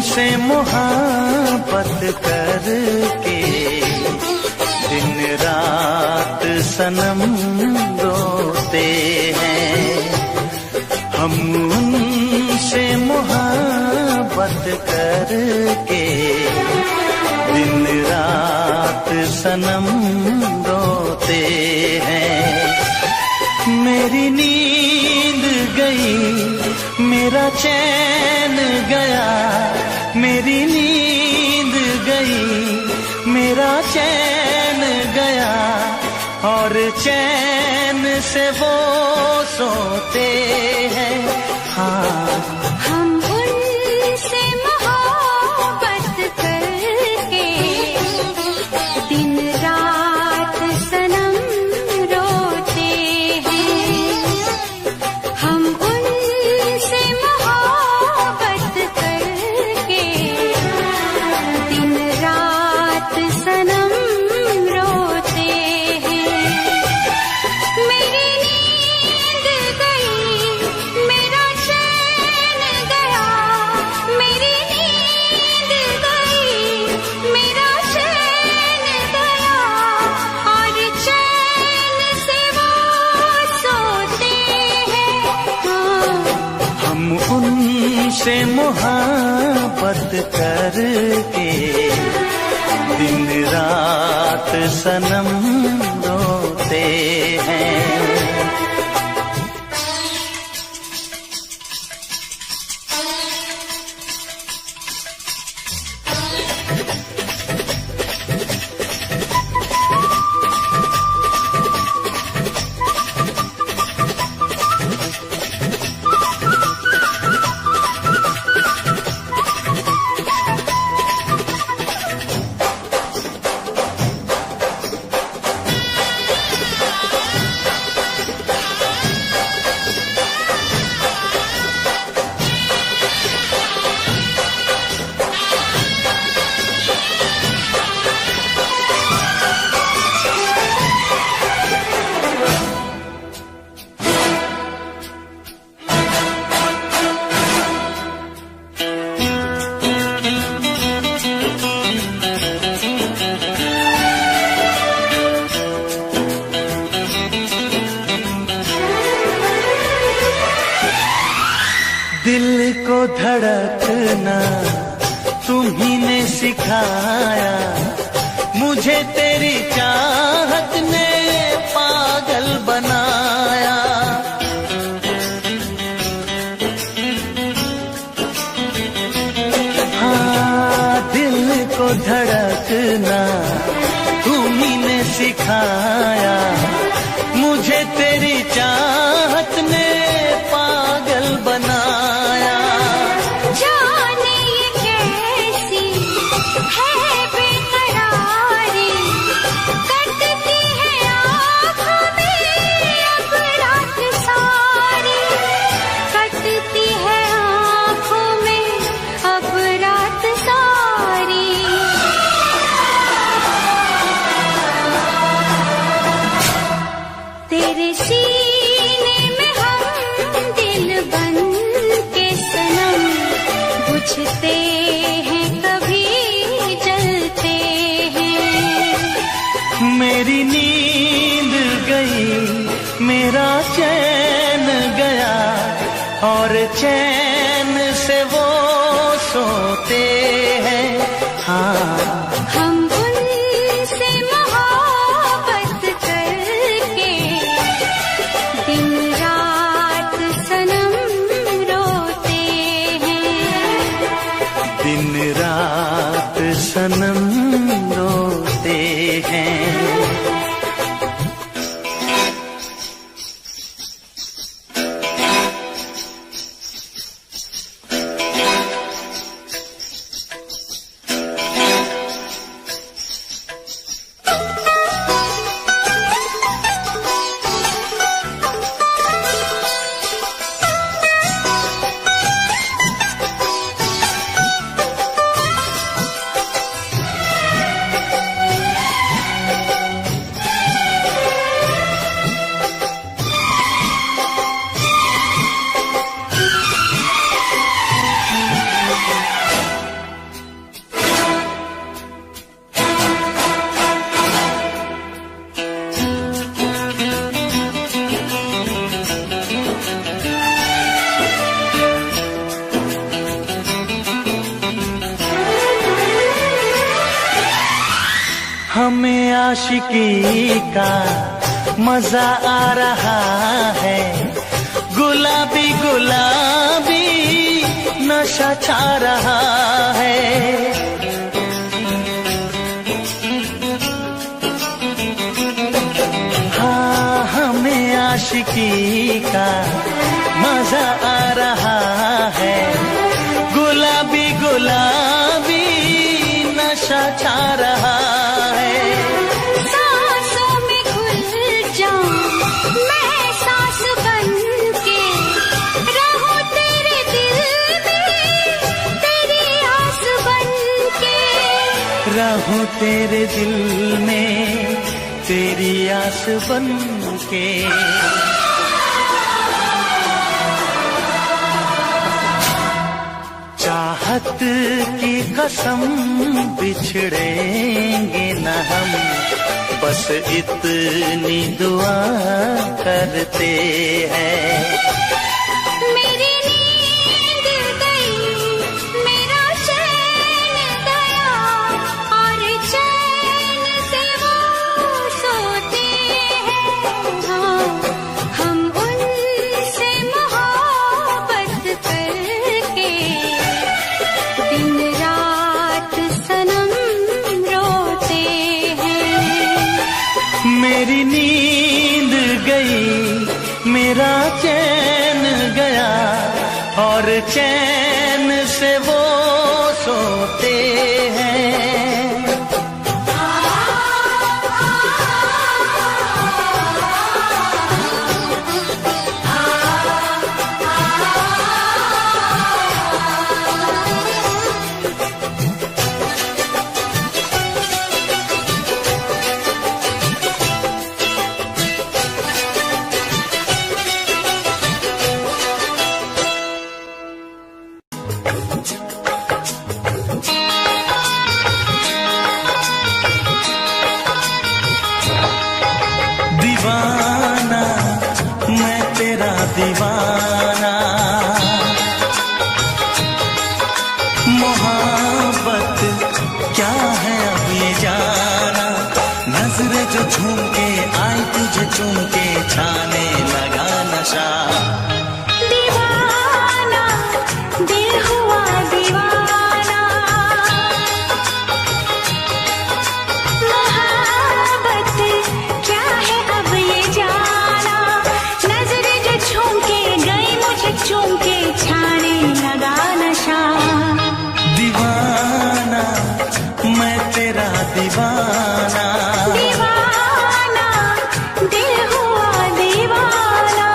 तुमसे मोहब्बत करके दिन रात सनम रोते हैं। हम उनसे मोहब्बत करके दिन रात सनम रोते हैं। मेरी नींद गई, मेरा चैन गया, मेरी नींद गई, मेरा चैन गया, और चैन से वो सोते हैं। हाँ, हम उनसे मोहब्बत करके दिन रात सनम रोते हैं। हम उनसे मोहब्बत करके दिन रात सनम रोते हैं। मेरी नींद गई, मेरा चैन गया, मेरी नींद गई, मेरा चैन गया, और चैन से वो सोते हैं। हाँ, हम उनसे मोहब्बत करके दिन रात सनम रोते हैं। दिल को धड़कना तुम्ही ने सिखाया, मुझे तेरी चाहत ने पागल बनाया। हाँ, दिल को धड़कना तुम्ही ने सिखाया, मुझे तेरी चाहत ने पागल बनाया। जाने ये कैसी है बेकरारी, कटती है आँखों में अब रात सारी, कटती है आँखों में अब रात सारी। तेरे सीने में हम दिल बन के सनम, बुझते हैं कभी जलते हैं। मेरी नींद गई, मेरा चैन गया, और चैन से वो सोते हैं। हाँ, हम उनसे मोहब्बत करके दिन रात सनम रोते हैं। दिन रात सनम रोते हैं। हमें आशिकी का मजा आ रहा है, गुलाबी गुलाबी नशा छा रहा है। हाँ, हमें आशिकी का मजा आ रहा है, गुलाबी गुलाबी नशा छा रहा है। सांसों में घुल जाऊं मैं सांस बन के, रहूं तेरे दिल में तेरी आस बन के, रहूं तेरे दिल में तेरी आस बन के। चाहत की कसम बिछड़ेंगे न हम, बस इतनी दुआ करते हैं। मेरी नींद गई, मेरा चैन गया, और चैन से वो सोते हैं। हाँ, हम उनसे मोहब्बत करके दिन रात सनम रोते हैं। मेरी नींद गई, मेरा चैन गया, और चैन से वो सोते हैं। दीवाना मैं तेरा दीवाना, मोहब्बत क्या है अब ये जाना। नजरें जो झूम के आई तुझे चूम के, छाने लगा नशा। दीवाना दिल हुआ दीवाना, मोहब्बत क्या है अब ये जाना। नजरें जो झूम के गई मुझे चूम के, छाने लगा नशा। दीवाना मैं तेरा दीवाना, दीवाना दिल हुआ दीवाना।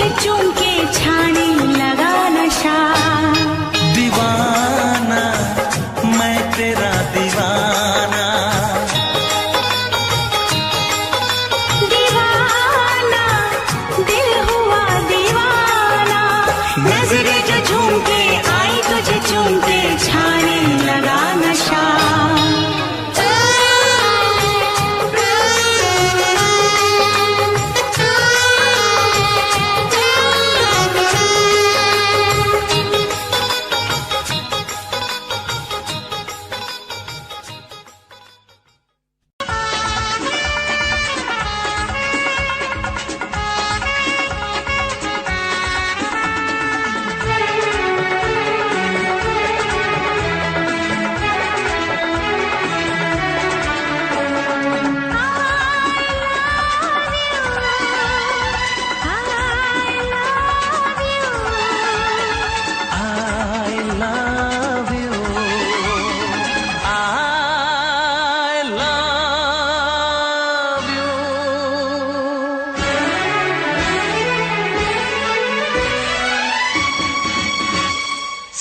मुझे चूम के छाने लगा नशा। दीवाना मैं तेरा दीवाना, दीवाना दिल हुआ दीवाना। नजरें जो झूम के आई तुझे चूम के छाने लगा नशा।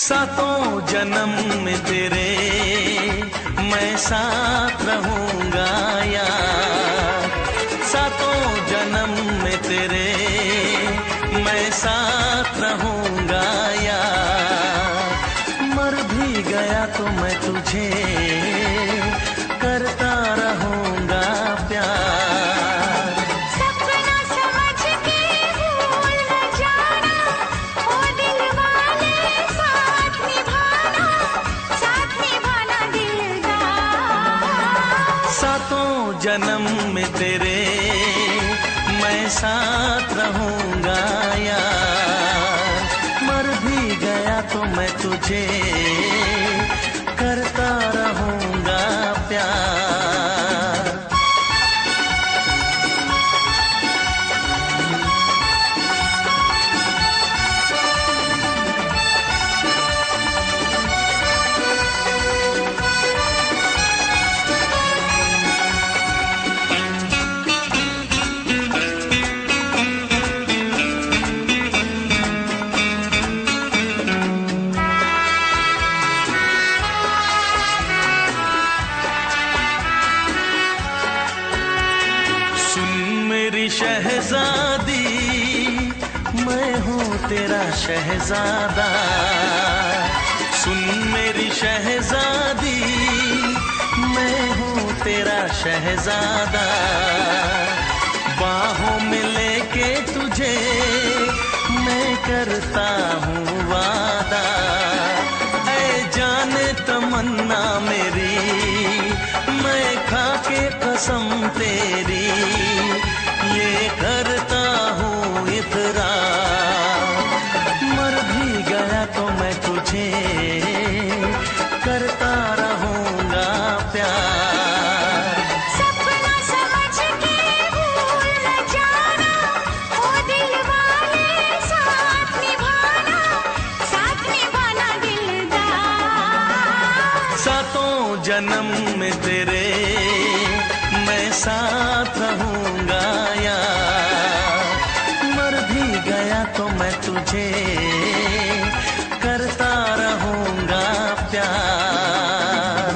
सातों जन्म में तेरे मैं साथ रहूंगा यार, सातों जन्म में तेरे मैं साथ रहूंगा यार। मर भी गया तो मैं तुझे करता रहूंगा प्यार। सपना समझ के भूल न जाना, ओ दिल वाले साथ निभाना दिलदार। सातों जन्म में तेरे मैं साथ रहूंगा यार। मर भी गया तो मैं तुझे करता रहूंगा प्यार। शहजादी मैं हूँ तेरा शहजादा, सुन मेरी शहजादी मैं हूँ तेरा शहजादा। बाहों में लेके तुझे मैं करता हूँ वादा। ऐ जाने तमन्ना मेरी मैं खा के कसम तेरी ये करता हूँ इकरार। मर भी गया तो मैं तुझे करता रहूंगा प्यार। सपना समझ के भूल न जाना, ओ दिल वाले साथ निभाना दिलदार। सातों जन्म में तेरे मैं साथ रहूंगा यार। मर भी गया तो मैं तुझे करता रहूंगा प्यार।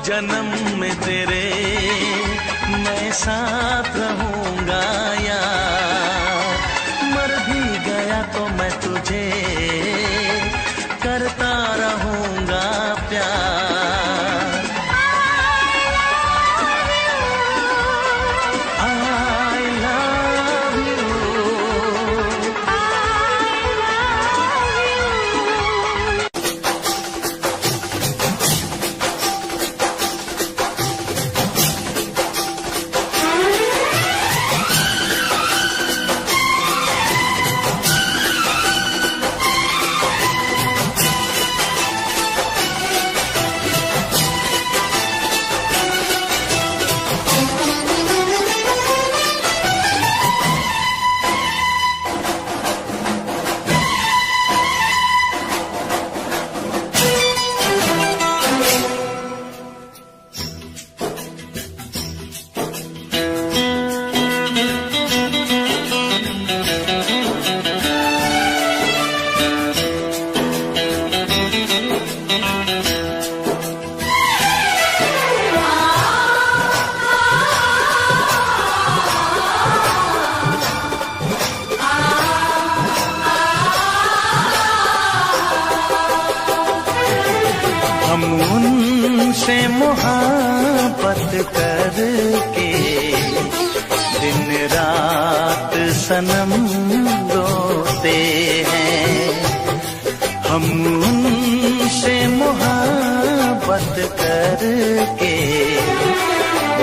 जन्म में तेरे मैं साथ रहूंगा यार, मर भी गया तो मैं तुझे करता रहूंगा प्यार। हम उनसे मोहब्बत करके दिन रात सनम रोते हैं। हम उनसे मोहब्बत करके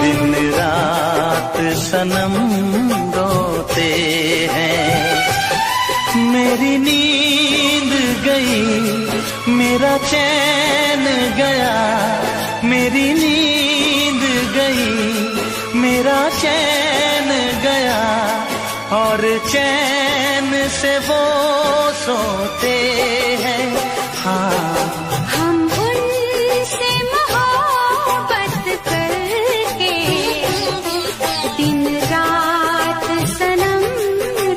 दिन रात सनम रोते हैं। मेरी नींद गई मेरा चैन गया, मेरी नींद गई मेरा चैन गया, और चैन से वो सोते हैं। हाँ हम उनसे मोहब्बत करके दिन रात सनम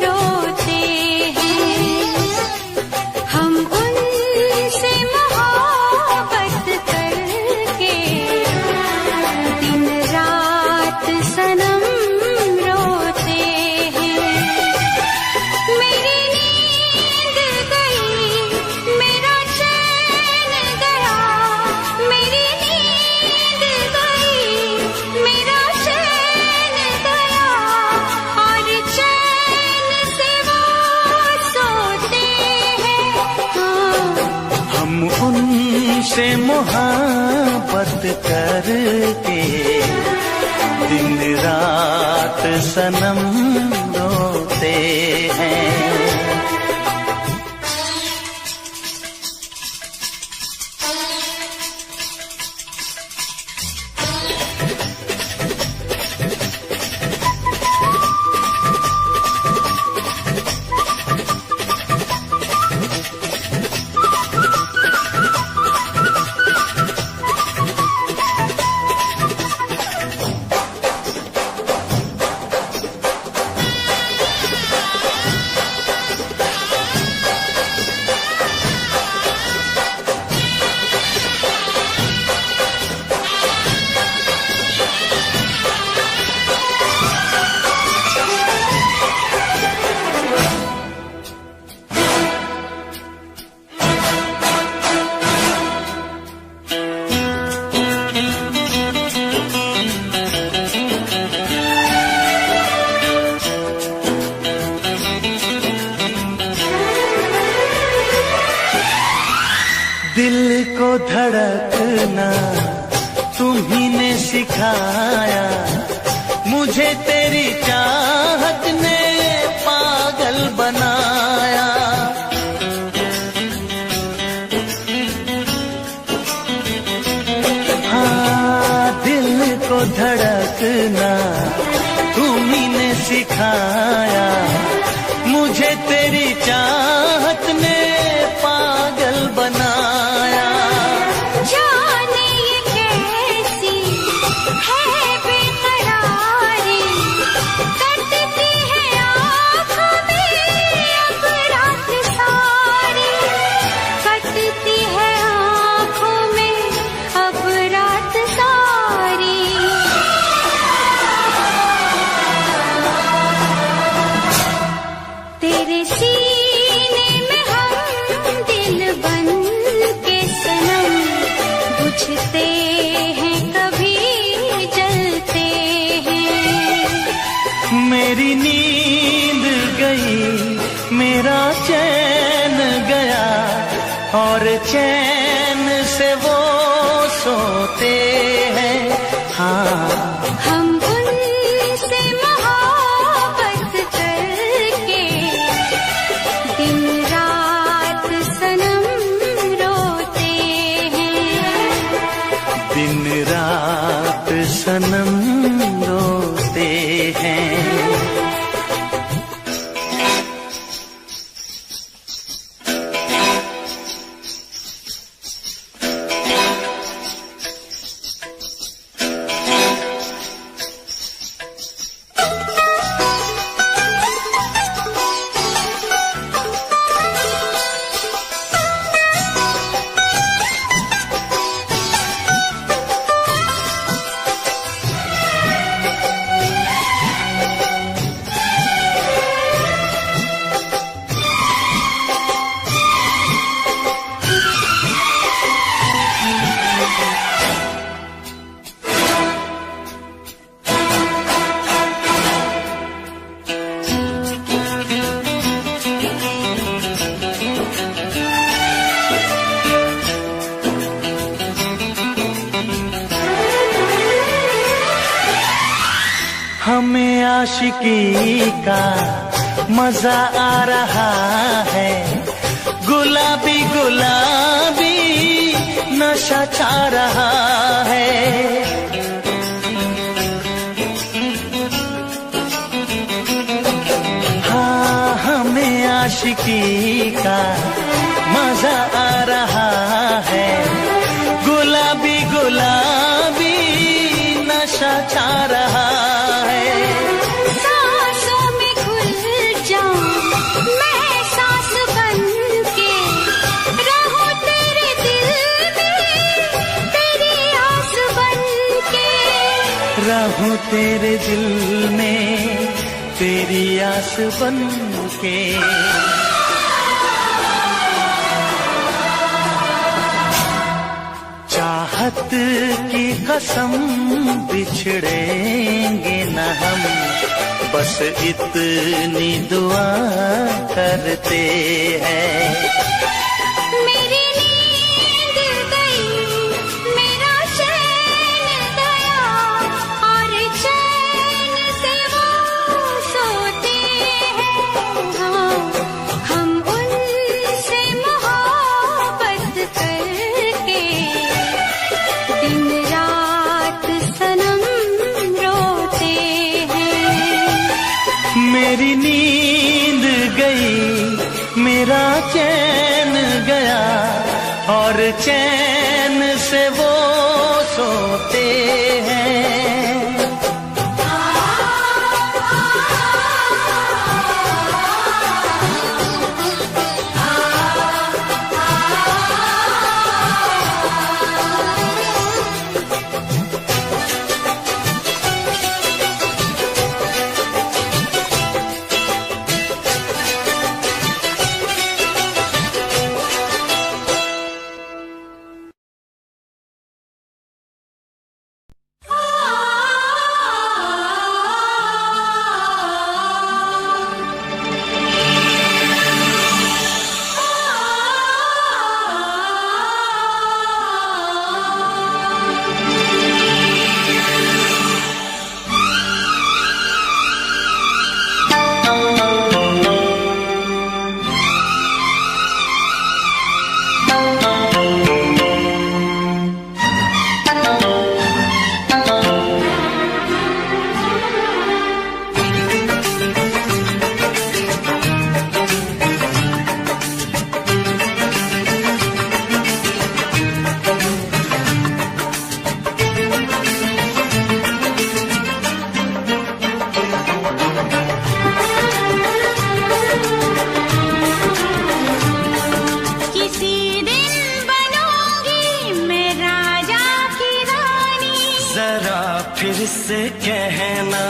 रोते हैं। हम उनसे मोहब्बत करके दिन रात सनम रोते हैं। मेरी नींद गई मेरा चैन गया, मेरी नींद गई मेरा चैन गया, और चैन से वो सोते हैं। हाँ हम उनसे मोहब्बत करके दिन रात सनम रोते हैं। दिल को धड़कना तुम्ही ने सिखाया, मुझे तेरी चाहत ने पागल बनाया। हाँ दिल को धड़कना तुम्ही ने सिखाया, मुझे तेरी चाहत ने पागल बनाया। जाने ये कैसी है बेकरारी, कटती है आँखों में अब रात सारी, कटती है आँखों में अब रात सारी। चैन से वो सोते हैं। हाँ, हम उनसे मोहब्बत करके दिन रात सनम रोते हैं। दिन रात सनम रोते हैं। हमें आशिकी का मजा आ रहा है, गुलाबी गुलाबी नशा छा रहा है। हाँ, हमें आशिकी का मजा आ रहा है, गुलाबी गुलाबी नशा छा रहा है। सांसों में घुल जाऊं मैं सांस बन के, रहूं तेरे दिल में तेरी आस बन के। रहूं तेरे दिल में तेरी आस बन के। चाहत की कसम बिछड़ेंगे न हम, बस इतनी दुआ करते हैं। मेरी नींद गई, मेरा चैन गया, और चैन से वो सोते हैं। हाँ, हम उनसे मोहब्बत करके दिन रात सनम रोते हैं। मेरी नींद गई, मेरा चैन गया, और चैन से वो सोते हैं। फिर से कहना,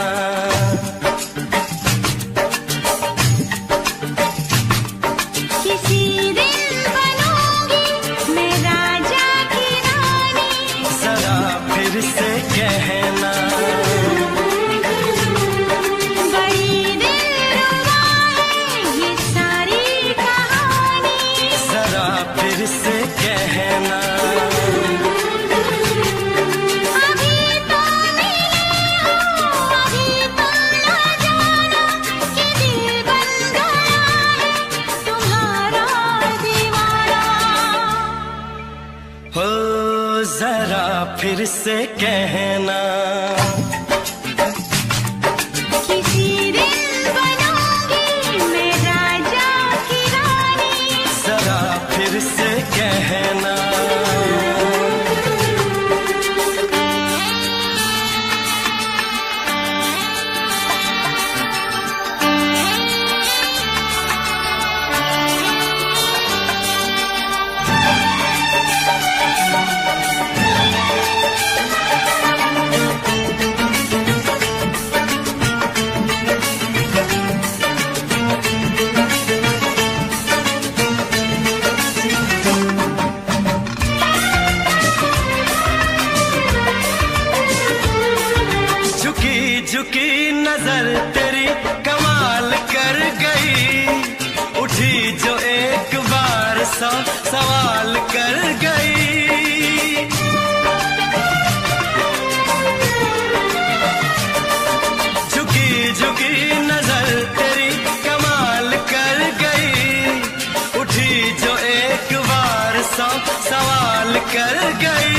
किसी दिन बनूंगी मैं राजा की रानी। जरा फिर से कहना, बड़ी दिलरुबा है ये सारी कहानी। जरा फिर से कहना। फिर से कहना, किसी दिन बनूंगी मैं राजा की रानी। जरा फिर से कहना, झुकी नजर तेरी कमाल कर गई, उठी जो एक बार सौ सवाल कर गई। झुकी झुकी नजर तेरी कमाल कर गई, उठी जो एक बार सौ सवाल कर गई।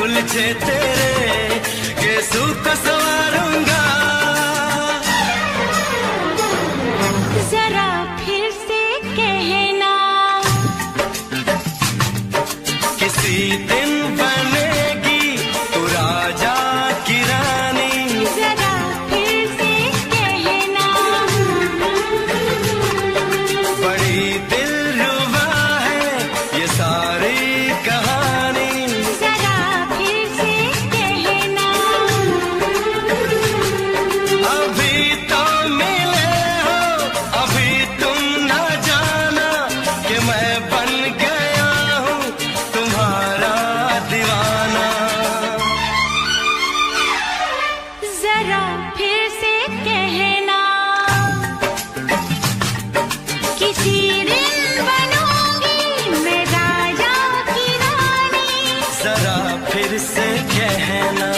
उलझे तेरे केसू को संवारूंगा, जरा फिर से कहना, किसी दिन बनेगी तू राजा की रानी। जरा फिर से कहना, बड़ी दिलरुबा है ये सारी कहानी। जरा फिर से कहना, किसी दिन बनूंगी मैं राजा की रानी। जरा फिर से कहना,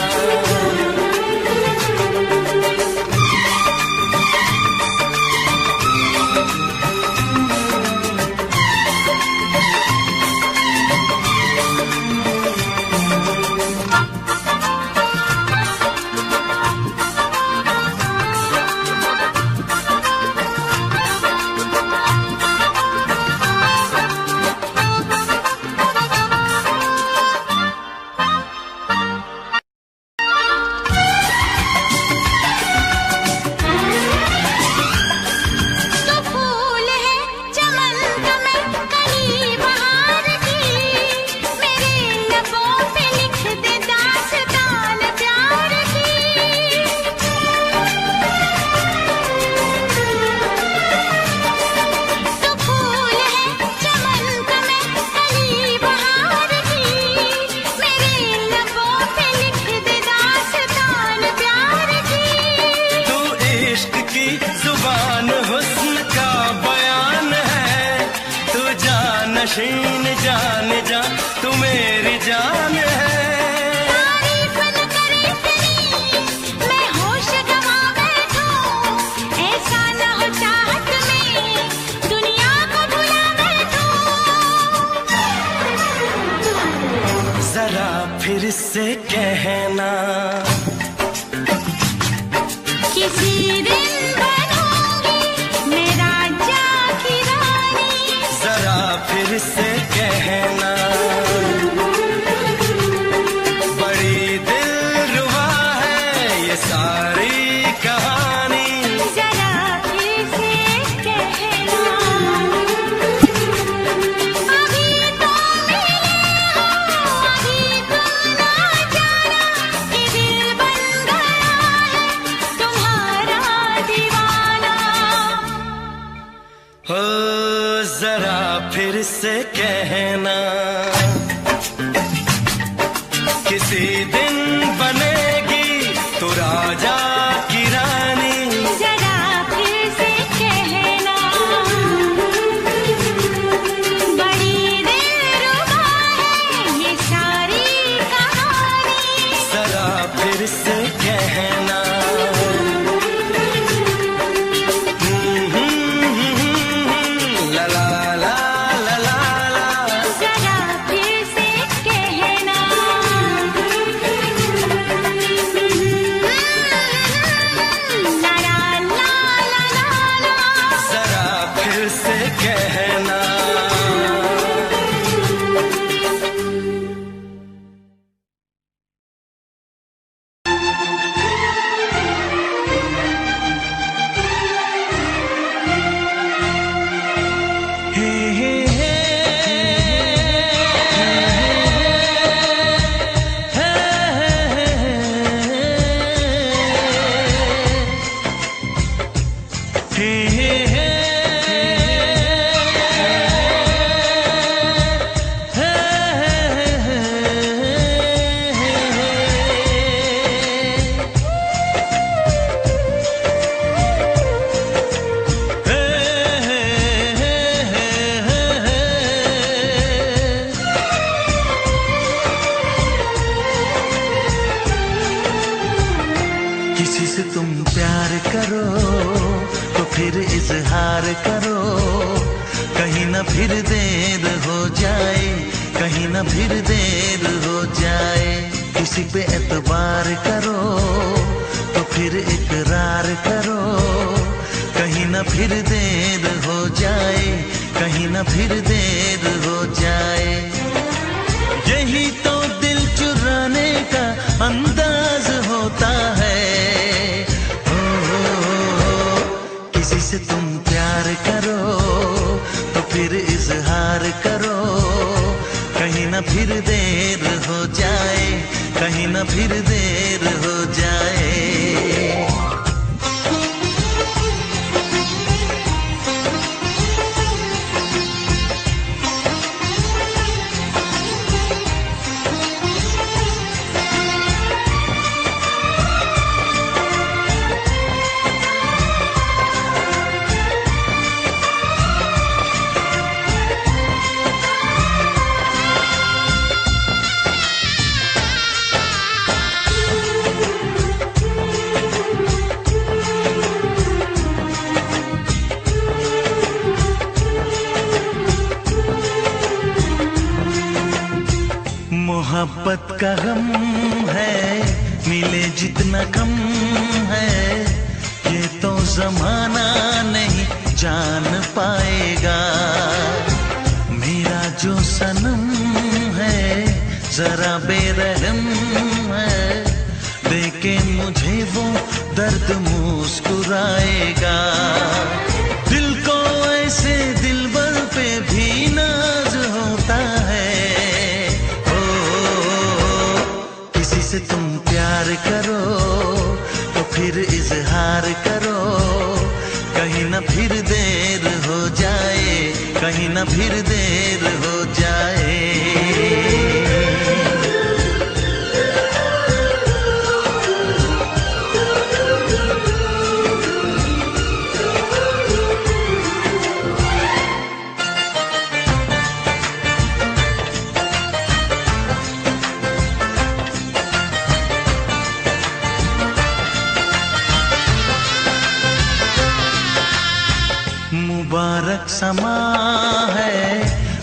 नशीन जान जा तू मेरी जान है। तारीफ न करे तेरी मैं होश गवा बैठूं, ऐसा न हो चाहत में दुनिया को भुला बैठूं। जरा फिर से कहना, किसी दिन बनूंगी मैं राजा की रानी। जरा फिर से कहना, बड़ी दिलरुबा है ये सारी कहानी। जरा फिर से कहना, अभी तो मिले हो, अभी तुम ना जाना कि दिल बन गया है तुम्हारा दीवाना। हो जरा फिर से कहना, किसी दिन बनेगी तू राजा की रानी। जरा फिर से कहना, बड़ी दिलरुबा है किसी से तुम प्यार करो तो फिर इजहार करो, कहीं ना फिर देर हो जाए, कहीं ना फिर देर हो जाए। किसी पे एतबार करो तो फिर इकरार करो, कहीं ना फिर देर हो जाए, कहीं ना फिर देर हो जाए। यही तो दिल चुराने का अंदाज होता है। किसी से तुम प्यार करो तो फिर इजहार करो, कहीं ना फिर देर हो जाए, कहीं ना फिर देर हो जाए। मोहब्बत का गम है, मिले जितना कम है, ये तो जमाना नहीं जान पाएगा। मेरा जो सनम है जरा बेरहम है, देखे मुझे वो दर्द मुस्कुराएगा। दिल को ऐसे दिलबर पे भी नाज होता है। से तुम प्यार करो तो फिर इजहार करो, कहीं ना फिर देर हो जाए, कहीं ना फिर देर हो जाए। मुबारक समा है,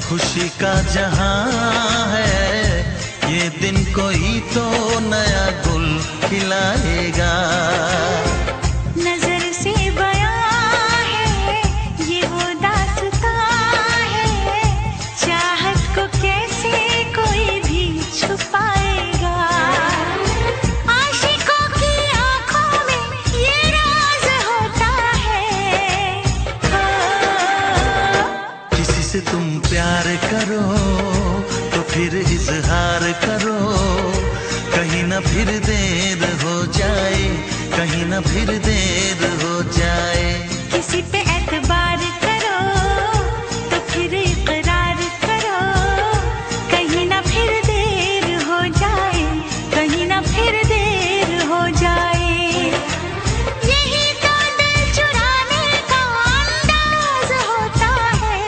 खुशी का जहां है, ये दिन कोई तो नया गुल खिलाएगा। नजर से बयां है ये वो दास्तां है, चाहत को कैसे कोई भी छुपाएगा। आशिकों की आंखों में ये राज होता है। किसी से तुम प्यार करो तो फिर इजहार करो, कहीं ना फिर देर हो जाए, कहीं ना फिर देर हो जाए। किसी पे एतबार करो तो फिर इकरार करो, कहीं ना फिर देर हो जाए, कहीं ना फिर देर हो जाए। यही तो दिल चुराने का अंदाज होता है।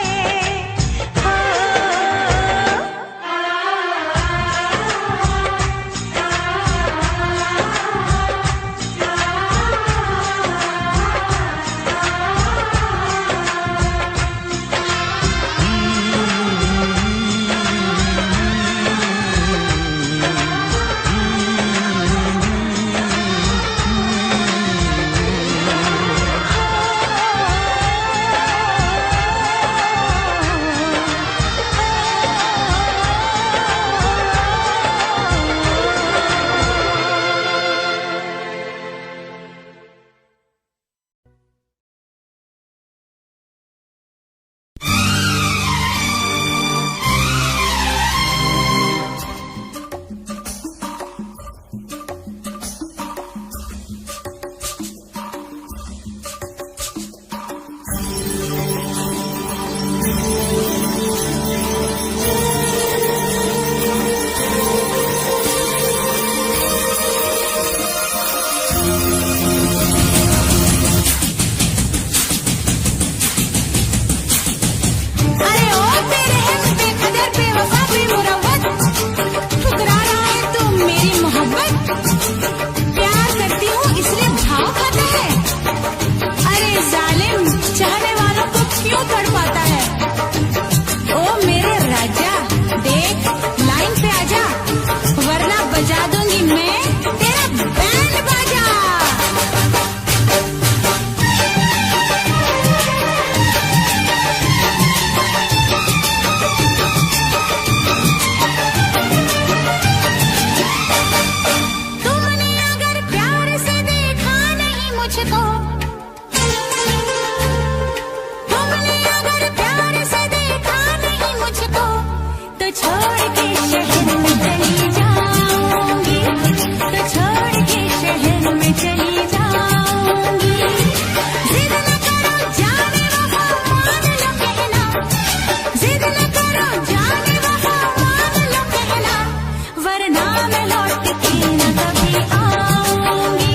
मैं लौट के न कभी आऊंगी,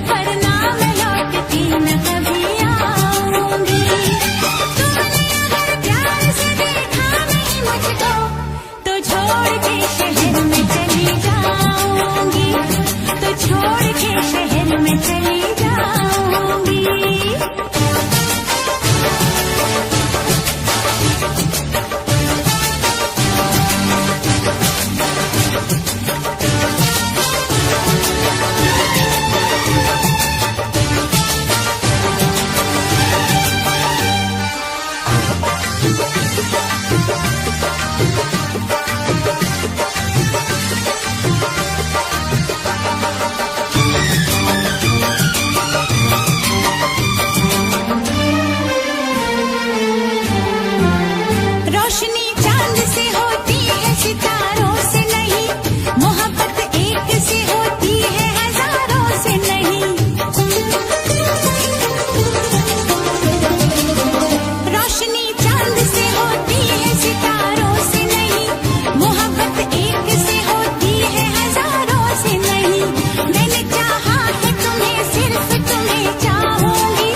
वरना मैं लौट के न कभी आऊंगी। तुमने अगर प्यार से देखा नहीं मुझको, तो छोड़ के शहर में चली जाऊंगी, तो छोड़ के शहर में चली जाऊंगी। रोशनी चांद से होती है, सितारों से नहीं। मोहब्बत एक से होती है, हजारों से नहीं। रोशनी चांद से होती है, सितारों से नहीं। मोहब्बत एक से होती है, हजारों से नहीं। मैंने चाहा है तुम्हें, सिर्फ तुम्हें चाहूंगी,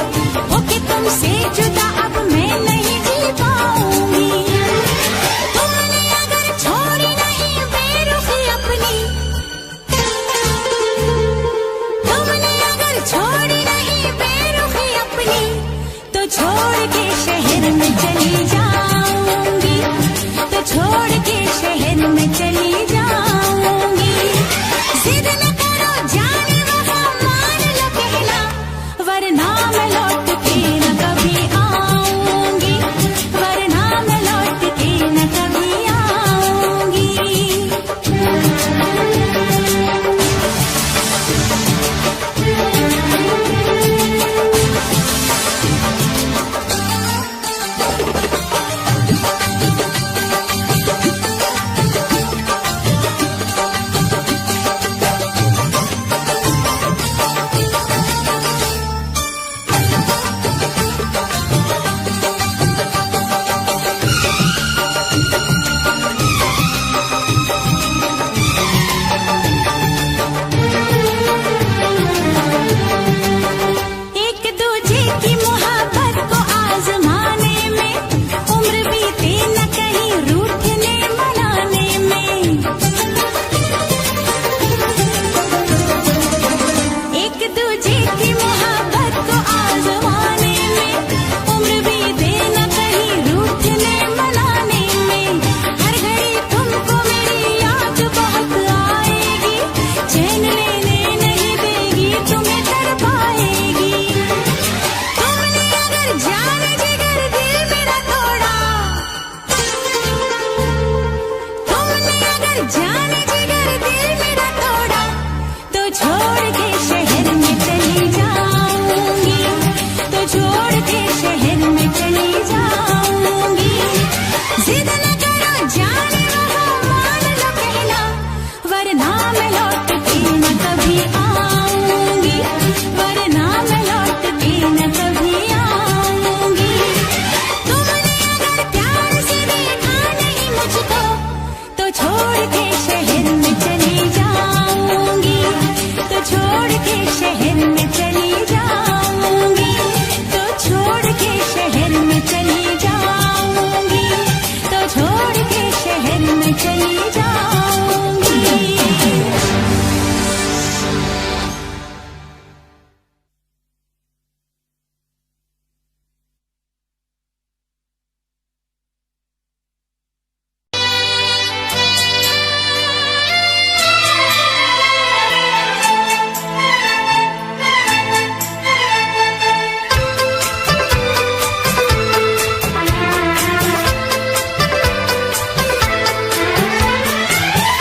होके तुमसे जुदा अब मैं नहीं जी पाऊंगी। तुमने अगर छोड़ी नहीं बेरुखी अपनी, तुमने अगर छोड़ी नहीं बेरुखी अपनी, तो छोड़ के शहर में चली जाऊंगी, तो छोड़ के शहर में चली जाऊंगी। जिद न करो जाने वफा, मान लो कहना, वरना मैं लौट के न कभी आऊंगी, वरना मैं लौट के न कभी आऊंगी। एक दूजे की मोहब्बत को आजमाने में, उम्र बीते न कहीं रूठने मनाने में। एक दूजे की मोहब्बत को आजमाने में, उम्र बीते न कहीं रूठने मनाने में। हर घड़ी तुमको मेरी याद बहुत आएगी, चैन लेने नहीं देगी, तुम्हें तड़पाएगी। तुमने अगर जान जिगर दिल मेरा तोड़ा, तुमने अगर जान जिगर दिल मेरा तोड़ा, तो छोड़ के शहर में चली जाऊंगी, तो छोड़ के शहर में चली जाऊंगी। जिद न करो जाने वफा, मान लो कहना, वरना मैं लौट के न कभी आऊंगी, वरना मैं लौट के न कभी आऊंगी। तुमने अगर प्यार से देखा नहीं मुझको, तो छोड़ के शहर में चली जाऊंगी, तो छोड़ के शहर में चली जाऊंगी, तो छोड़ के शहर में चली जाऊंगी, तो छोड़ के शहर में चली जाऊंगी।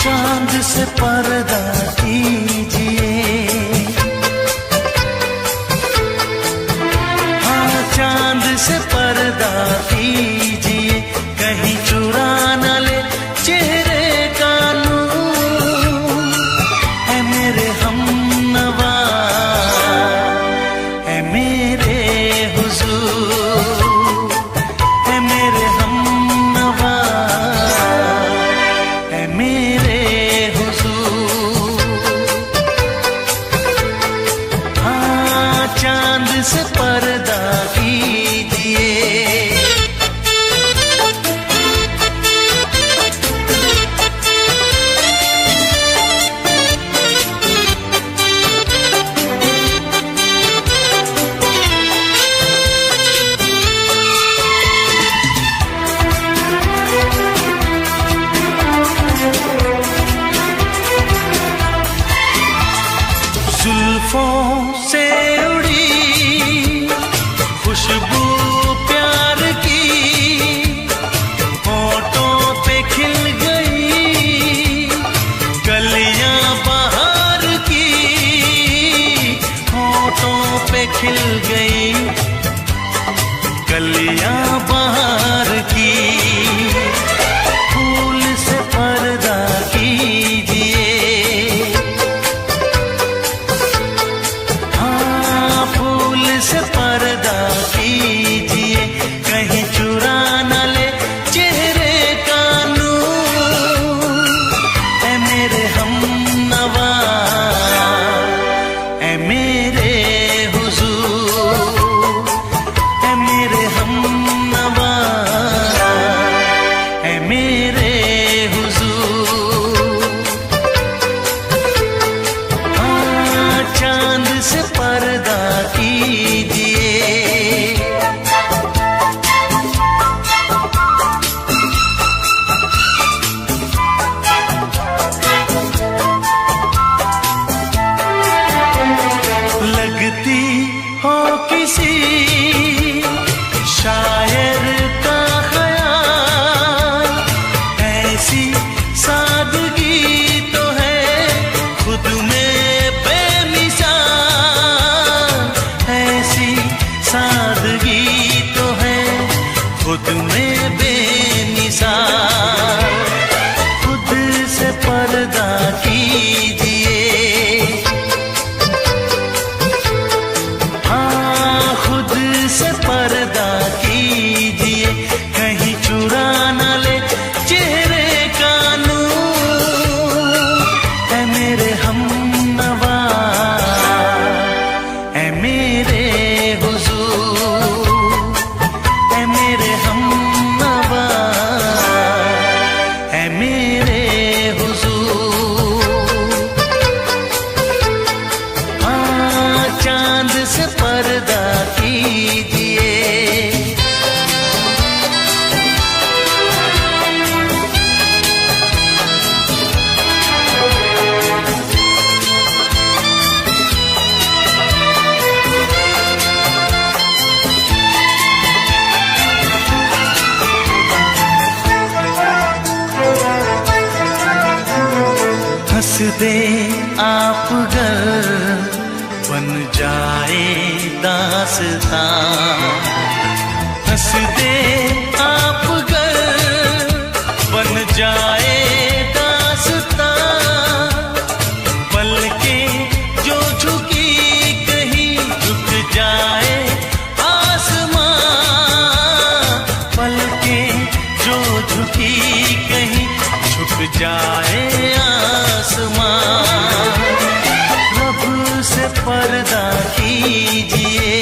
चांद से पर्दा कीजिए, हाँ चांद से पर्दा कीजिए, कहीं चुरा न ले चेहरे का नूर। है मेरे हमनवा, है मेरे हुजूर, है मेरे हमनवा, है मेरे हुजूर। जुल्फों से उड़ी खुशबू प्यार की, होठों पे खिल गई कलियां बहार की, होठों पे खिल गई कलियां बहार की। फूल से पर्दा कीजिए, हाँ फूल से पर्दा कीजिए, कहीं चुरा न ले चेहरे का नूर। ऐ मेरे हमनवा, ऐ मेरे हुजूर, ऐ मेरे हमनवा, ऐ मेरे हुजूर। हाँ चांद से पर्दा कीजिए, लगती हो किसी शायर का ख्याल, ऐसी सादगी तो है खुद में बेमिसाल, ऐसी सादगी तो है खुद में बेमिसाल। खुद से पर्दा कीजिए, हाँ खुद से पर्दा कीजिए, कहीं चुरा न ले चेहरे का नूर। ऐ मेरे हमनवा, ऐ मेरे हुजूर, ऐ मेरे हमनवा, ऐ मेरे हुजूर। हाँ चांद से पर्दा कीजिए, हंस दे आप गर बन जाए दास्तां, हंस दे आप गर बन जाए दास्तां। पलकें जो झुकी कहीं झुक जाए आसमां, पलकें जो झुकी कहीं झुक जाए आसमां। रब से पर्दा कीजिए,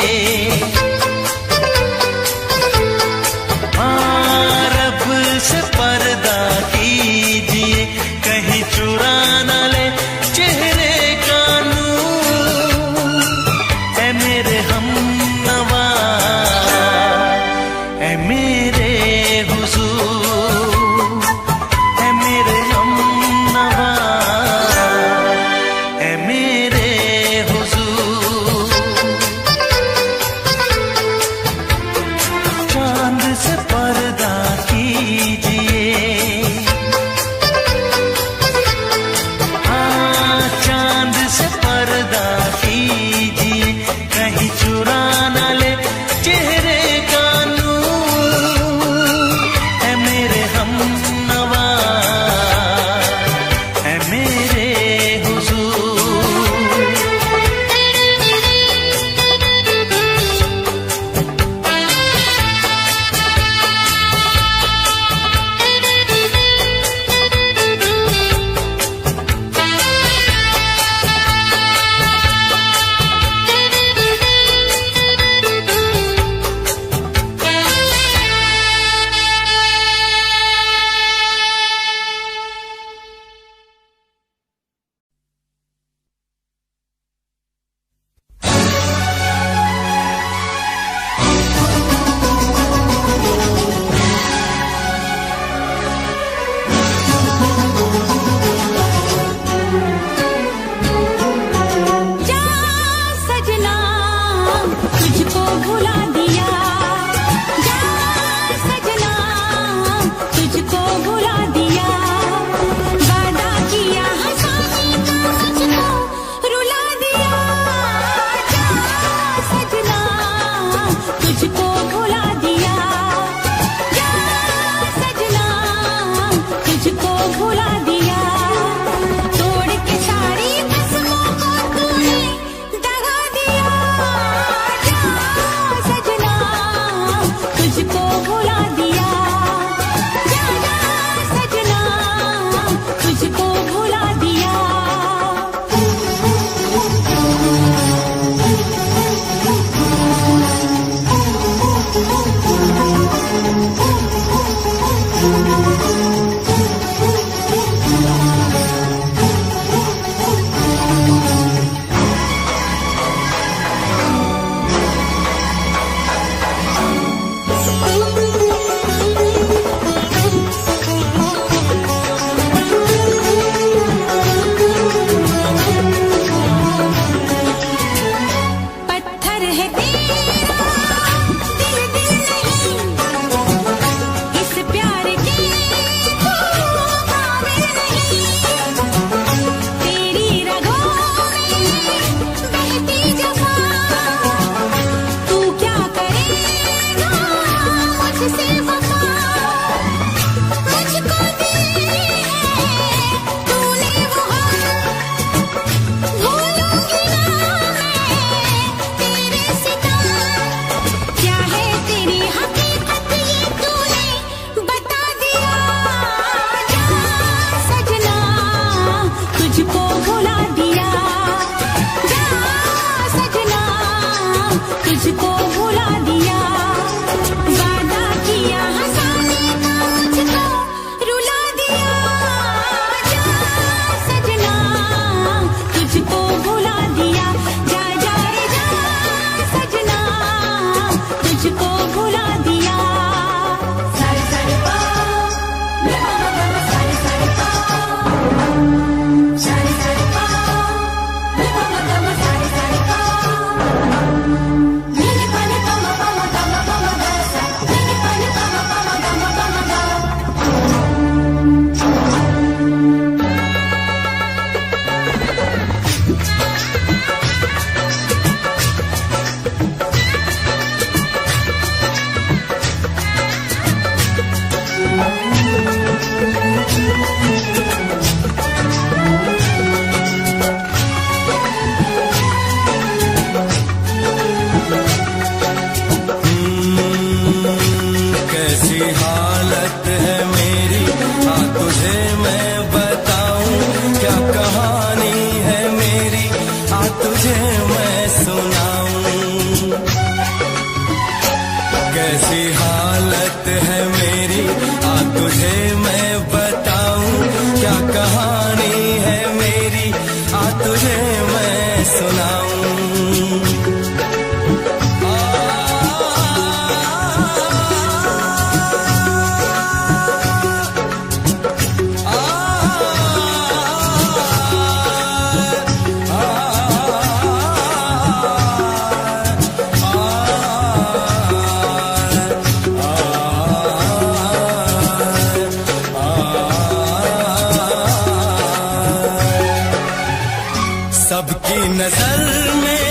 सबकी नजर में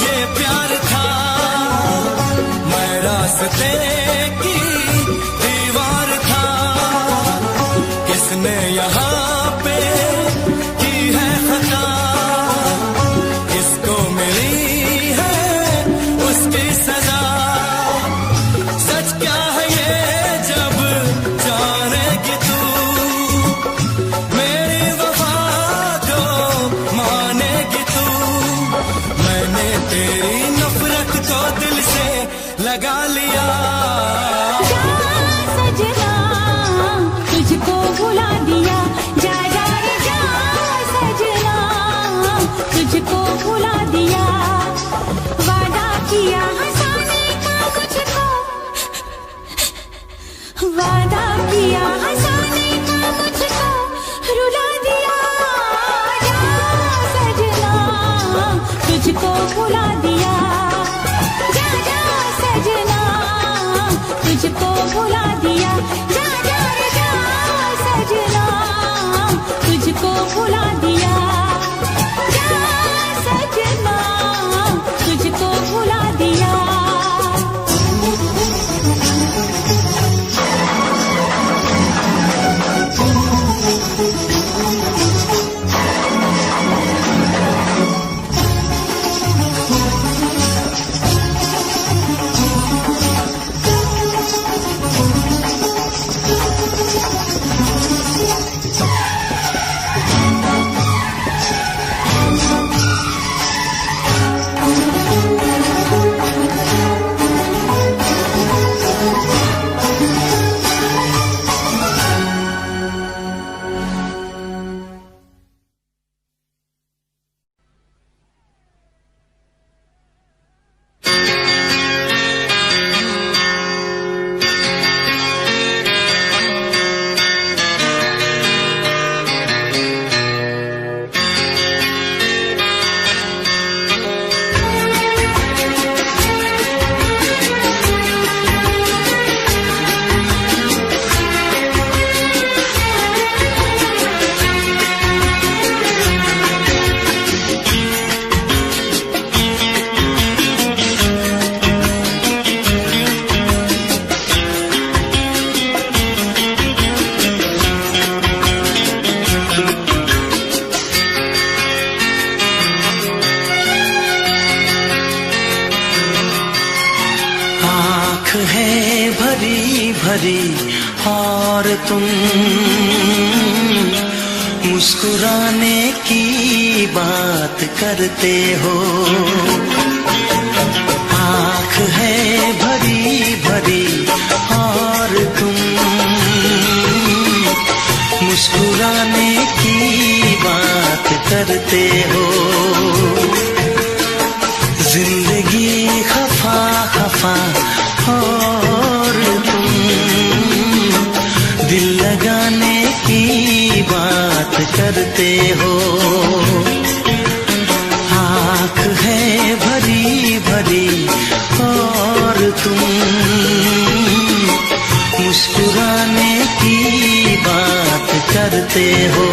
ये प्यार था, मैं रास्ते की दीवार था। किसने यहाँ पे की है खता, किसको मिली है उसकी सजा। सच क्या है ये जब जानेगी तू, मेरी वफा जो मानेगी तू। मैंने तेरी नफरत को दिल से लगा लिया। सजना तुझको भुला दिया, जा जा रे जा सजना तुझको भुला दिया। वादा किया हंसाने का मुझको, वादा किया हंसाने का मुझको रुला दिया। जा सजना तुझको भुला दिया, जा जा सजना तुझको भुला दिया। जा जा रे जा सजना तुझको भुला दिया, जा सजना तुझको भुला दिया। भरी और तुम मुस्कुराने की बात करते हो। आँख है भरी भरी और तुम मुस्कुराने की बात करते हो। जिंदगी खफा खफा और तुम दिल लगाने की बात करते हो। आँख है भरी भरी और तुम मुस्कुराने की बात करते हो।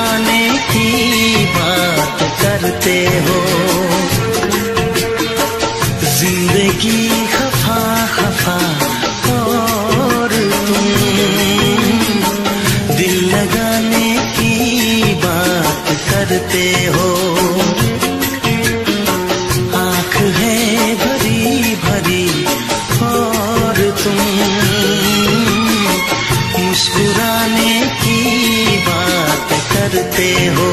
मुस्कुराने की बात करते हो। जिंदगी खफा खफा और तुम दिल लगाने की बात करते हो। आँख है भरी भरी और तुम मुस्कुराने की बात करते हो।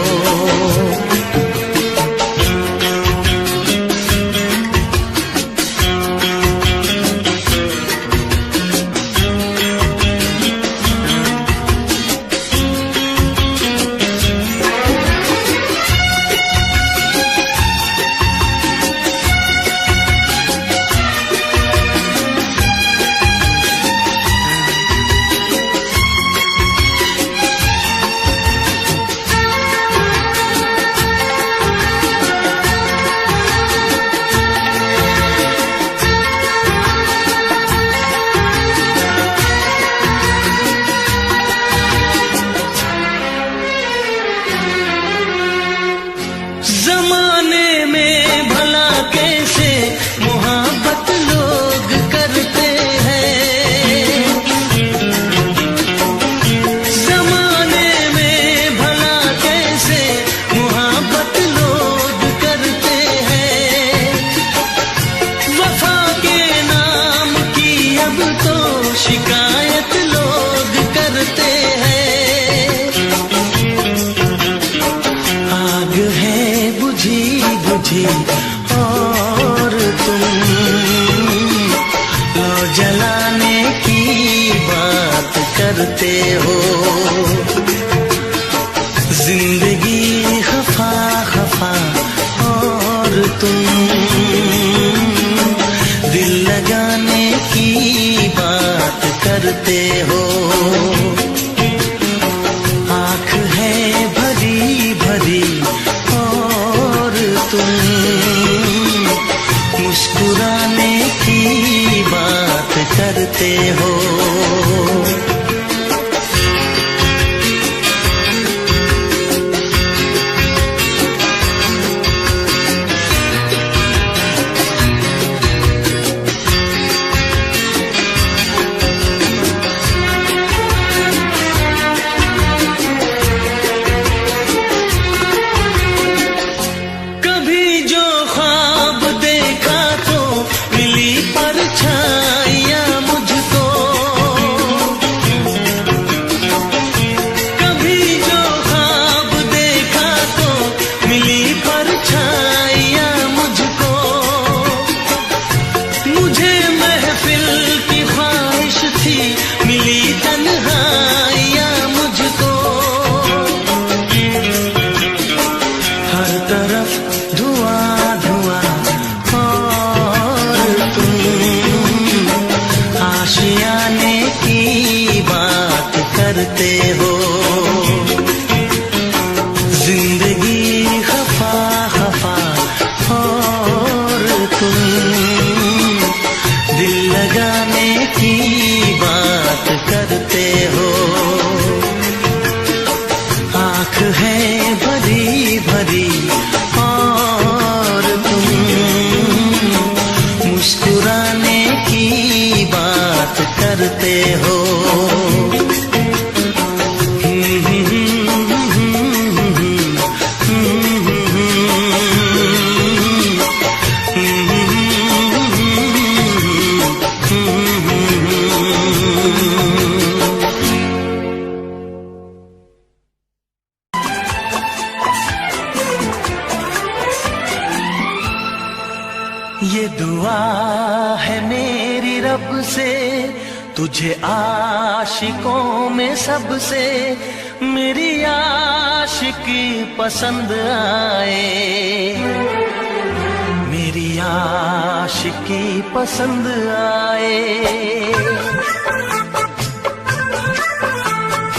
जमाने में भला कैसे मोहब्बत लोग करते हैं। जमाने में भला कैसे मोहब्बत लोग करते हैं। वफा के नाम की अब तो शिकायत लोग करते हैं। आग है बुझी बुझी और तुम लो जलाने की बात करते हो। जिंदगी खफा खफा और तुम दिल लगाने की बात करते हो। आँख है भरी भरी और तुम मुस्कुराने की बात करते हो। कभी जो ख्वाब देखा तो मिली परछाइयाँ मुझको। कभी जो ख्वाब देखा तो मिली परछाइयाँ मुझको। मुझे महफिल की ख्वाहिश थी मिली तन्हाइयाँ मुझको। हर तरफ धुआं धुआं और तुम आशियाने की बात करते हो। जिंदगी खफा खफा और तुम दिल लगाने की बात करते हो। आँख है भरी भरी और तुम मुस्कुराने की बात करते हो। ये दुआ है मेरी रब से तुझे आशिकों में सबसे मेरी आशिकी पसंद आए। मेरी आशिकी पसंद आए।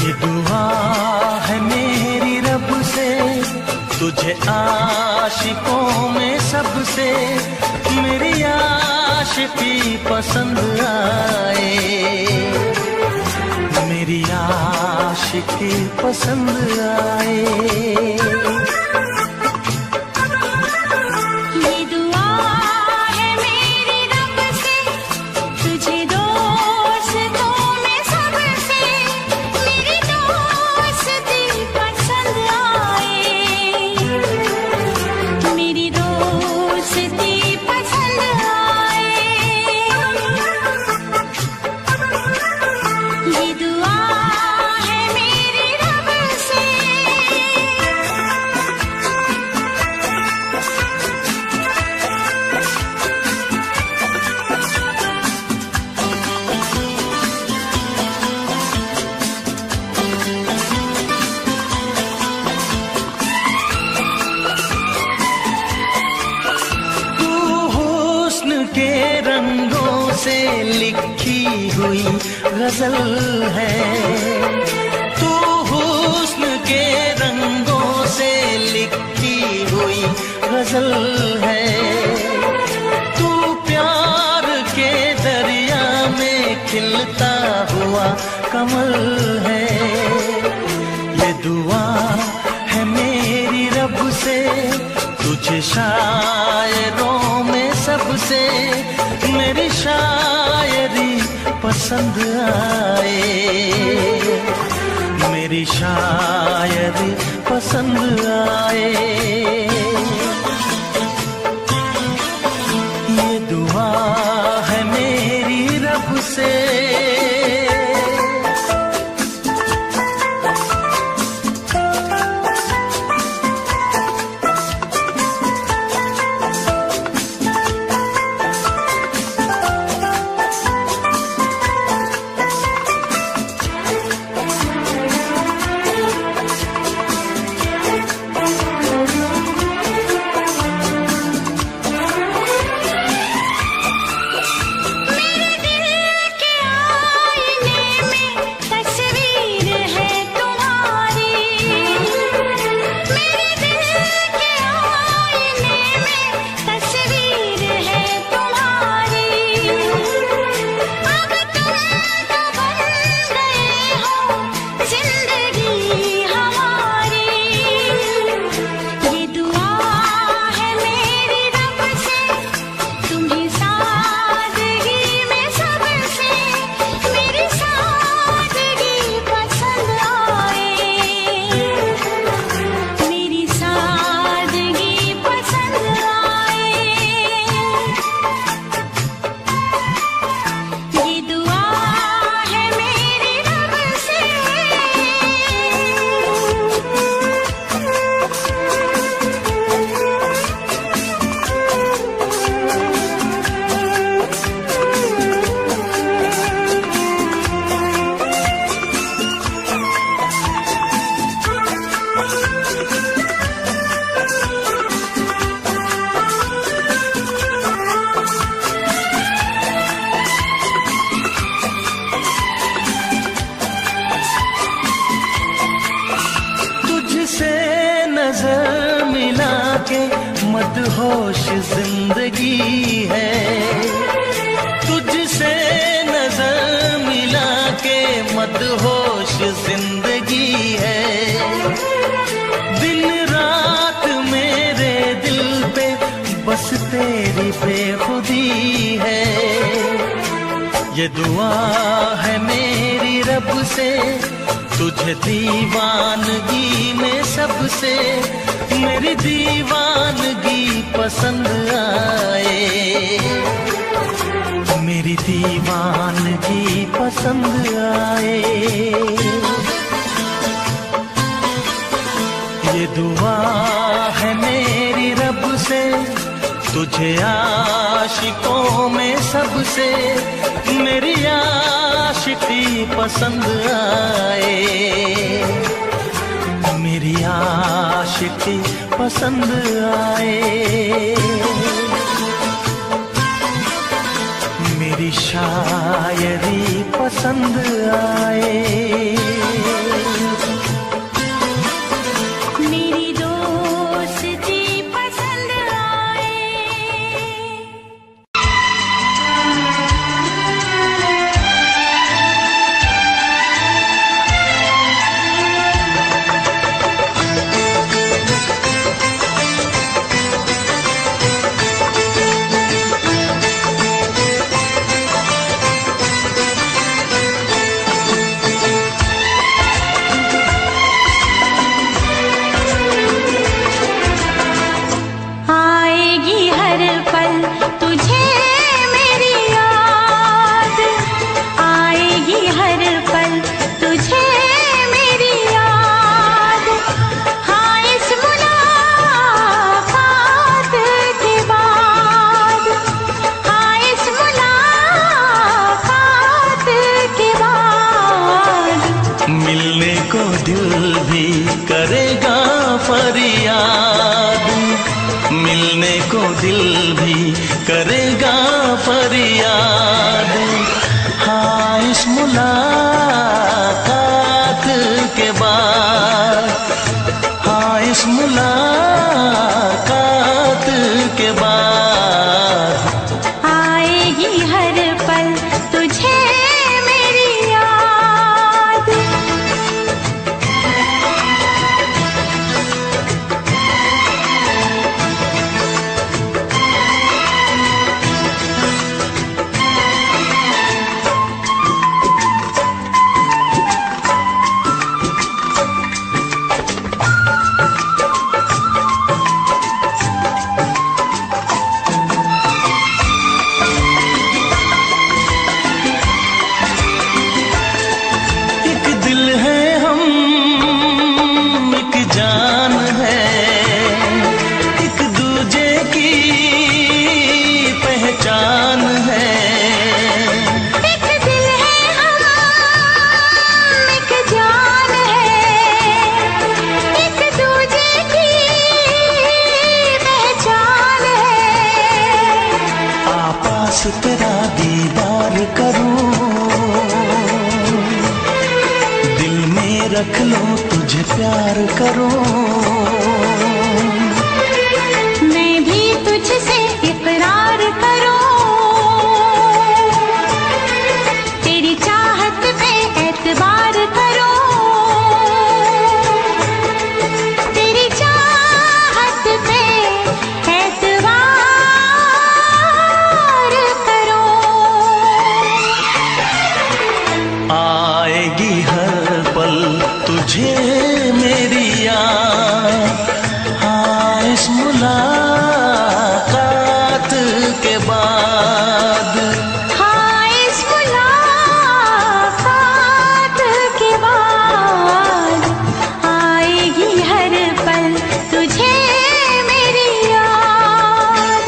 ये दुआ है मेरी रब से तुझे आशिकों में सबसे मेरी आशिकी पसंद आए। मेरी आशिकी आशिकी पसंद आए। ये दुआ है मेरी रब से, तुझे दोस्तों में सबसे मेरी दोस्ती पसंद आए, मेरी दोस्ती पसंद आए। ये दुआ है मेरी रब से। तू हुस्न के रंगों से लिखी हुई गजल है, तू हुस्न के रंगों से लिखी हुई गजल है, तू प्यार के दरिया में खिलता हुआ कमल है। ये दुआ है मेरी रब से, तुझे शायरों में सबसे मेरी शायरी पसंद आए, मेरी शायरी पसंद आए। ये दुआ है मेरी रब से। नजर मिला के मदहोश जिंदगी है, तुझसे नजर मिला के मदहोश जिंदगी है। दिन रात मेरे दिल पे बस तेरी बेखुदी है। ये दुआ है मेरी रब से, तुझे दीवानगी में सबसे मेरी दीवानगी पसंद आए, मेरी दीवानगी पसंद आए। ये दुआ है मेरी रब से, तुझे आशिकों में सबसे मेरी आशिकी पसंद आए, मेरी आशिकी पसंद आए, मेरी शायरी पसंद आए। मेरी दोस्ती पसंद आए। फरियाद, मिलने को दिल भी करेगा फरियाद। हाँ इस मुलाकात के बाद, हाँ इस मुलाकात के बाद आएगी हर पल तुझे मेरी याद। तेरा दीदार करूं, दिल में रख लो तुझे प्यार करूं। मैं भी तुझसे इकरार करूं, तेरी चाहत पे एतबार करूं, तेरी चाहत पे एतबार करूं। आएगी हर पल तुझे मेरी याद, हाँ इस मुलाकात के बाद, हाँ इस मुलाकात के बाद आएगी हर पल तुझे मेरी याद।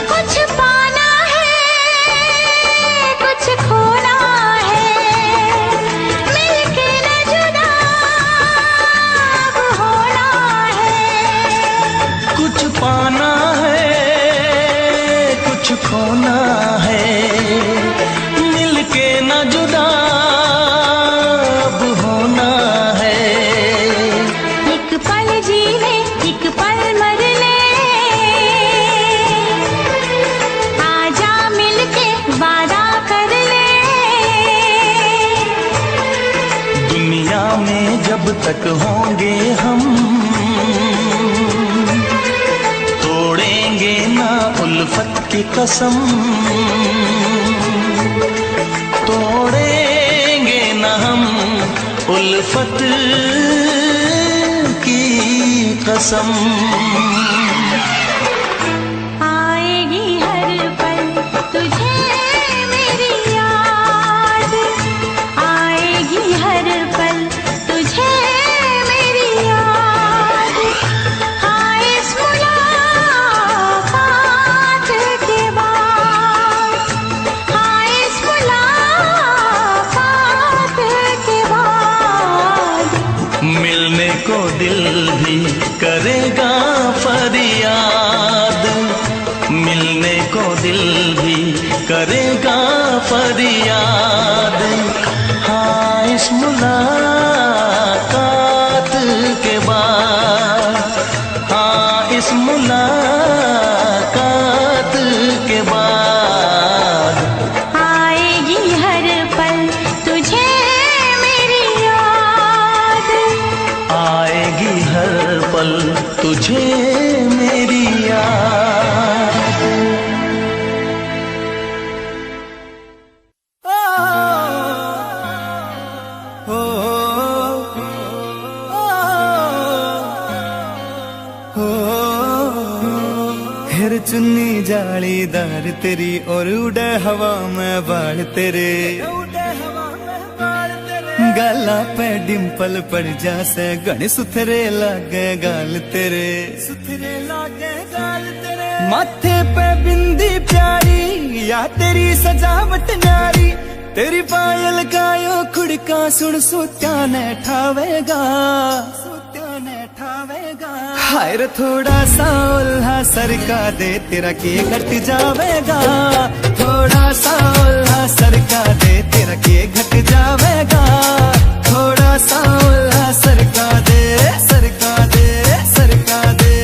कुछ पाना है, कुछ खोना है, मिलके न जुदा अब होना है। कुछ पाना है कुछ खोना है, मिलके न जुदा अब होना है। एक पल जी ले, एक पल मर ले, आजा मिलके वादा कर ले। दुनिया में जब तक होंगे हम, तोड़ेंगे ना उल्फत की कसम, तोड़ेंगे ना हम उल्फत की कसम। आएगी हर पल तुझे मेरी याद, आएगी हर पल तुझे मेरी याद। हाँ इस मुलाकात के बाद, हाँ इस मुलाकात के बाद मिलने को दिल भी करेगा फरियाद, मिलने को दिल भी करेगा फरियाद। हाँ इस मुलाकात के बाद, हाँ इस मुलाकात के बाद आएगी हर पल तुझे मेरी याद, आएगी हर पल तुझे मेरी याद। जालीदार तेरी और उड़े हवा में बाल तेरे, गाला पे डिम्पल पड़ जासे गण सुथरे लागे गाल तेरे, सुथरे लागे गाल तेरे। माथे पे बिंदी प्यारी या तेरी सजावट न्यारी, तेरी पायल गायो खुड़का सुन सुत्या ने ठावेगा, सुत्या ने ठावेगा। हाय रे थोड़ा सा उल्हा सरका दे तेरा के घट जावेगा, थोड़ा सा उल्हा सरका दे तेरा के घट जावेगा, थोड़ा सा उल्हा सरका दे, सरका दे, सरका दे।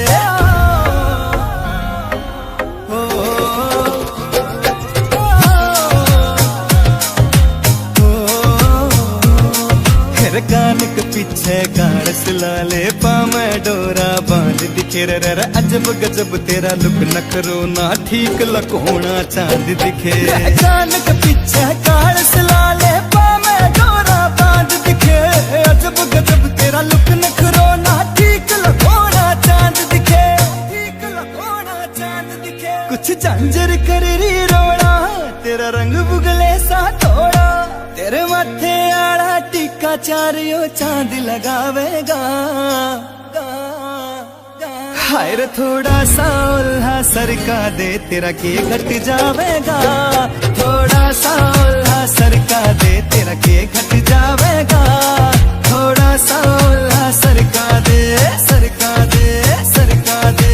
कान के पीछे गारस लाले पामे डोरा बांध दिखे रे रे अजब गजब तेरा लुक नखरो ना ठीक लकोना चांद दिखे। कान के पीछे गारस लाले पामे डोरा बांध दिखे, अजब गजब तेरा लुक नखरो ना ठीक लकोना चांद दिखे, ठीक लकोना चांद दिखे। कुछ झांझर कर री रोड़ा तेरा रंग बुगले सा थोड़ा, तेरे माथे आड़ा टीका चारियो चांद लगावेगा। हाय रे थोड़ा सा उल्हा सरका दे तेरा के घट जावेगा, थोड़ा सा उल्हा सरका दे तेरा के घट जावेगा, थोड़ा सा उल्हा सरका दे, सरका दे, सरका दे।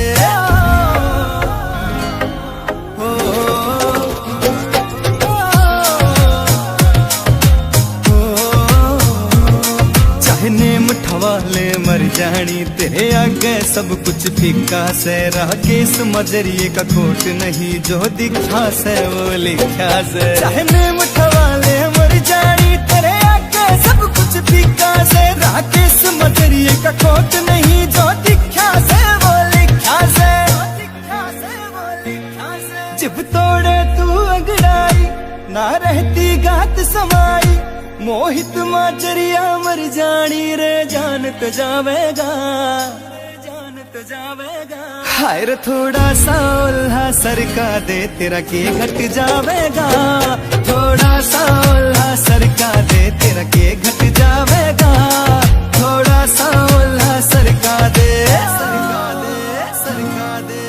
वाले मर जानी तेरे आगे सब कुछ फीका से, राकेश मजरिए का खोट नहीं जो दिखा से वो लिखा से। चाहने मुठवाले मर जानी तेरे आगे सब कुछ फीका से, राकेश मजरिए का खोट नहीं जो दिखा से वो लिखा से, जब तोड़े तू अगड़ाई ना रहती गात समाई, मोहित माचरिया मर जानी रे जान तो जावेगा, जान तो जावेगा। हाय रे थोड़ा सा उल्हा सरका दे तेरा के घट जावेगा, थोड़ा सा उल्हा सरका दे तेरा के घट जावेगा, थोड़ा सा उल्हा सरका दे, सरका दे, सरका दे।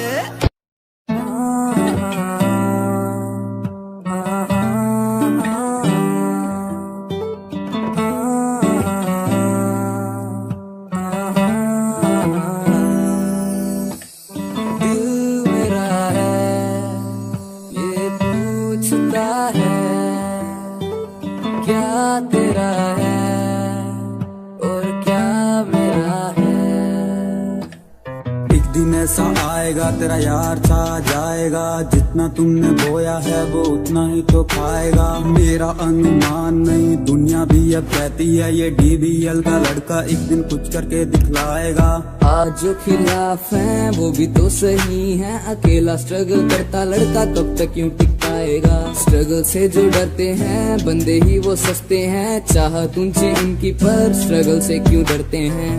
ऐसा आएगा तेरा यार छा जाएगा, जितना तुमने बोया है वो उतना ही तो खाएगा। मेरा अनुमान नहीं दुनिया भी अब कहती है ये DBL का लड़का एक दिन कुछ करके दिखलाएगा। आज जो खिलाफ हैं वो भी तो सही है, अकेला स्ट्रगल करता लड़का कब तक क्यों टिक पाएगा। स्ट्रगल से जो डरते हैं बंदे ही वो सस्ते हैं, चाहत ऊंची उनकी पर स्ट्रगल से क्यों डरते हैं।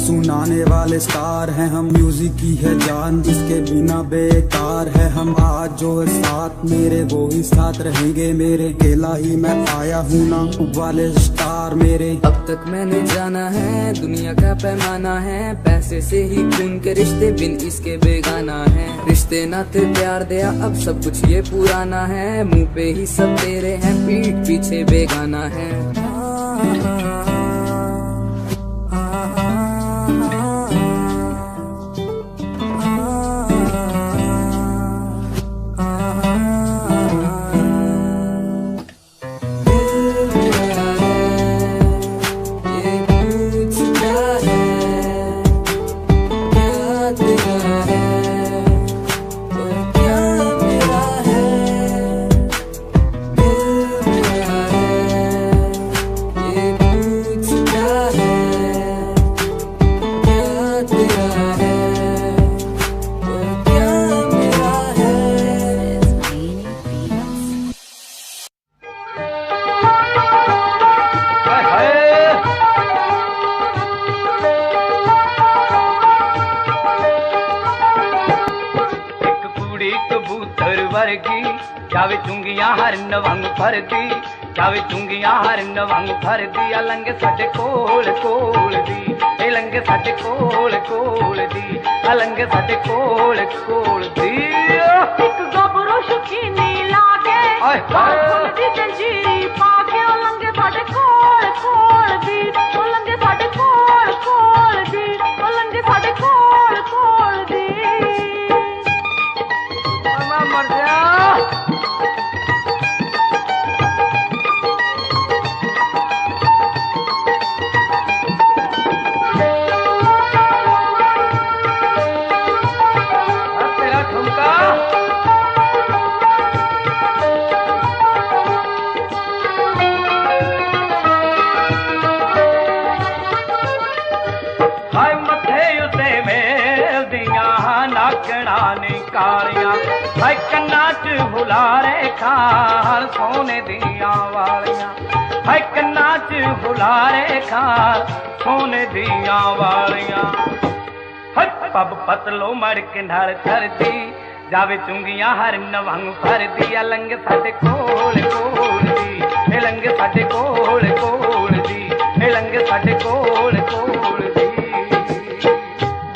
सुनाने वाले स्टार हैं हम, म्यूजिक की है जान जिसके बिना बेकार है हम। आज जो है साथ मेरे वो ही साथ रहेंगे मेरे, अकेला ही मैं आया हूँ ना वाले स्टार मेरे। अब तक मैंने जाना है दुनिया का पैमाना है, पैसे से ही खून के रिश्ते बिन इसके बेगाना है। रिश्ते नाते प्यार दिया अब सब कुछ ये पुराना है, मुंह पे ही सब तेरे हैं पीठ पीछे बेगाना है। ਵਰਗੀ ਜਾਵੇ ਚੁੰਗੀਆਂ ਹਰਨ ਵਾਂਗ ਫਰਦੀ ਜਾਵੇ ਚੁੰਗੀਆਂ ਹਰਨ ਵਾਂਗ ਫਰਦੀ ਆ ਲੰਘੇ ਸਾਡੇ ਕੋਲ ਕੋਲ ਦੀ ਇਹ ਲੰਘੇ ਸਾਡੇ ਕੋਲ ਕੋਲ ਦੀ ਆ ਲੰਘੇ ਸਾਡੇ ਕੋਲ ਕੋਲ ਦੀ ਇੱਕ ਗੱਭਰੂ ਸ਼ੁਕੀਨੀ ਲਾ ਕੇ ਆਏ ਹਾਏ। ਫੁੱਲ ਦੀ ਜੰਜੀਰੀ ਪਾ ਕੇ ਉਹ ਲੰਘੇ ਸਾਡੇ ਕੋਲ ਕੋਲ ਦੀ ਉਹ ਲੰਘੇ ਸਾਡੇ ਕੋਲ ਕੋਲ ਦੀ ਉਹ ਲੰਘੇ ਸਾਡੇ ਕੋਲ ਕੋਲ ਦੀ ਮੈਂ ਮਰ ਜਾ तेरा ठुमका हाय मथे उते मेल दियां नाकणा ने कालियां हाय कन्ना च हुलारे खार सोने दियां वालियां हाय कन्ना च हुलारे खार सोने दियां वालियां पब पतलो मड़क नाल थरदी जावे चुंगियां हरन वांग फरदी आ लंघ साडे कोल कोल दी ए लंघ साडे कोल कोल दी ए लंघ साडे कोल कोल दी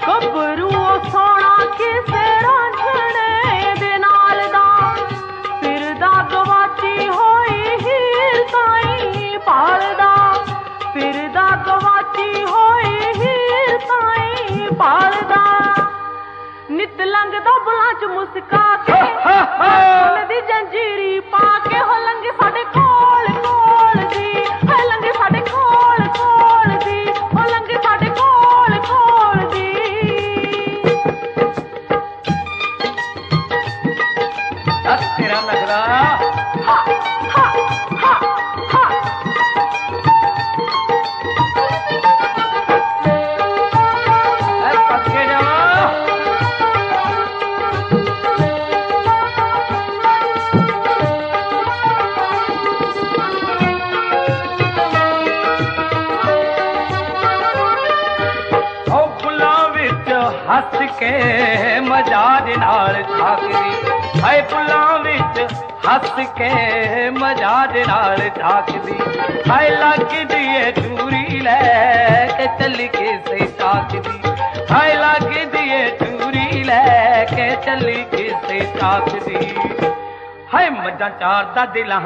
ਗੱਭਰੂ ਸੋਹਣਾ ਕਿਸੇ ਰਾਂਝਣੇ ਦੇ ਨਾਲ ਦਾ ਫਿਰਦਾ ਗਵਾਚੀ ਹੋਈ ਹੀਰ ਤਾਈ ਪਾਲਦਾ ਫਿਰਦਾ ਗਵਾਚੀ ਹੋਈ ਹੀਰ ਤਾਈ ਪਾਲਦਾ ਨਿਤ ਲੰਘਦਾ ਬੁਲਾਂ ਚ ਮੁਸਕਾ ਕੇ ਫੁੱਲ ਦੀ ਜੰਜੀਰੀ ਪਾ ਕੇ ਹੋ ਲੰਘੇ ਸਾਡੇ ਕੋਲ ਕੋਲ ਦੀ ਹੈ ਲੰਘੇ ਸਾਡੇ ਕੋਲ ਕੋਲ ਦੀ ਹੋ ਲੰਘੇ ਸਾਡੇ ਕੋਲ ਕੋਲ ਦੀ तेरा नखरा ਹਾ ਹਾ ਹਾ ਹਾ पक के जावा ओ फुल्लां विच हस के मजाज नाल झाकदी हाय फुल्लां विच हस के मजाज नाल झाकदी हाय लगदी ए चूरी लैके चली किसे ताकदी हाय लगदी ए चूरी लैके चली किसे ताकदी हाय मजा चार दा दिलां